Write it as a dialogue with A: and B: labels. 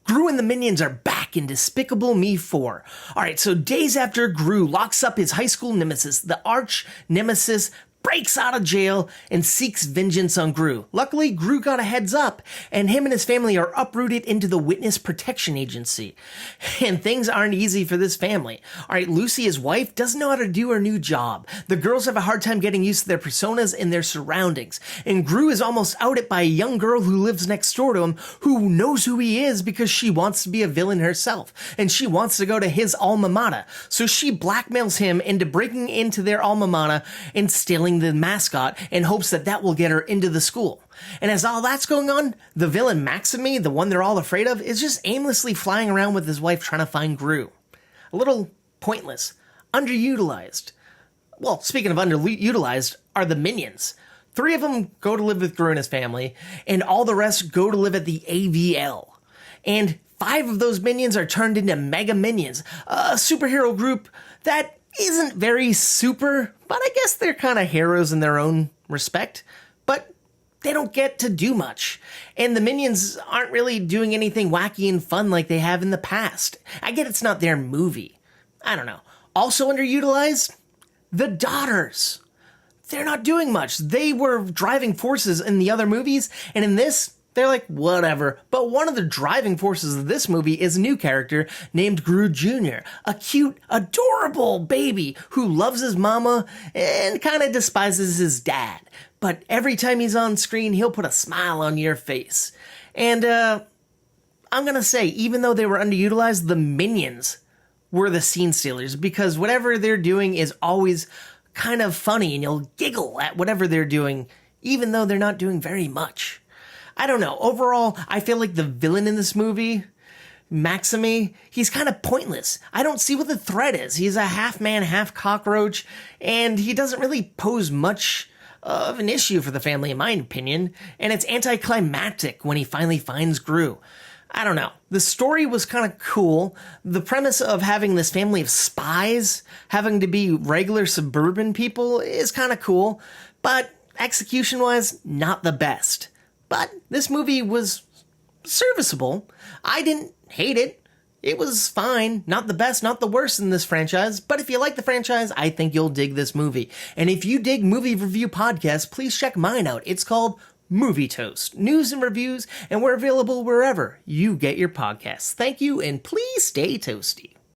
A: Gru and the Minions are back in Despicable Me 4. Alright, so days after Gru locks up his high school nemesis, the arch nemesis breaks out of jail and seeks vengeance on Gru. Luckily, Gru got a heads up, and him and his family are uprooted into the Witness Protection Agency. And things aren't easy for this family. Alright, Lucy, his wife, doesn't know how to do her new job. The girls have a hard time getting used to their personas and their surroundings. And Gru is almost outed by a young girl who lives next door to him, who knows who he is because she wants to be a villain herself. And she wants to go to his alma mater. So she blackmails him into breaking into their alma mater and stealing the mascot in hopes that that will get her into the school. And as all that's going on, the villain Maxime, the one they're all afraid of, is just aimlessly flying around with his wife trying to find Gru. A little pointless. Underutilized. Well, speaking of underutilized, are the Minions. 3 of them go to live with Gru and his family, and all the rest go to live at the AVL. And 5 of those Minions are turned into Mega Minions, a superhero group that isn't very super, but I guess they're kind of heroes in their own respect, but they don't get to do much. And the Minions aren't really doing anything wacky and fun like they have in the past. I get it's not their movie. I don't know. Also underutilized, the daughters. They're not doing much. They were driving forces in the other movies, and in this, they're like, whatever. But one of the driving forces of this movie is a new character named Gru Jr., a cute, adorable baby who loves his mama and kind of despises his dad. But every time he's on screen, he'll put a smile on your face. And I'm going to say, even though they were underutilized, the Minions were the scene stealers, because whatever they're doing is always kind of funny, and you'll giggle at whatever they're doing, even though they're not doing very much. I don't know. Overall, I feel like the villain in this movie, Maxime, he's kind of pointless. I don't see what the threat is. He's a half man, half cockroach, and he doesn't really pose much of an issue for the family, in my opinion, and it's anticlimactic when he finally finds Gru. I don't know. The story was kind of cool. The premise of having this family of spies having to be regular suburban people is kind of cool, but execution-wise, not the best. But this movie was serviceable. I didn't hate it. It was fine. Not the best, not the worst in this franchise. But if you like the franchise, I think you'll dig this movie. And if you dig movie review podcasts, please check mine out. It's called Movie Toast. News and reviews, and we're available wherever you get your podcasts. Thank you, and please stay toasty.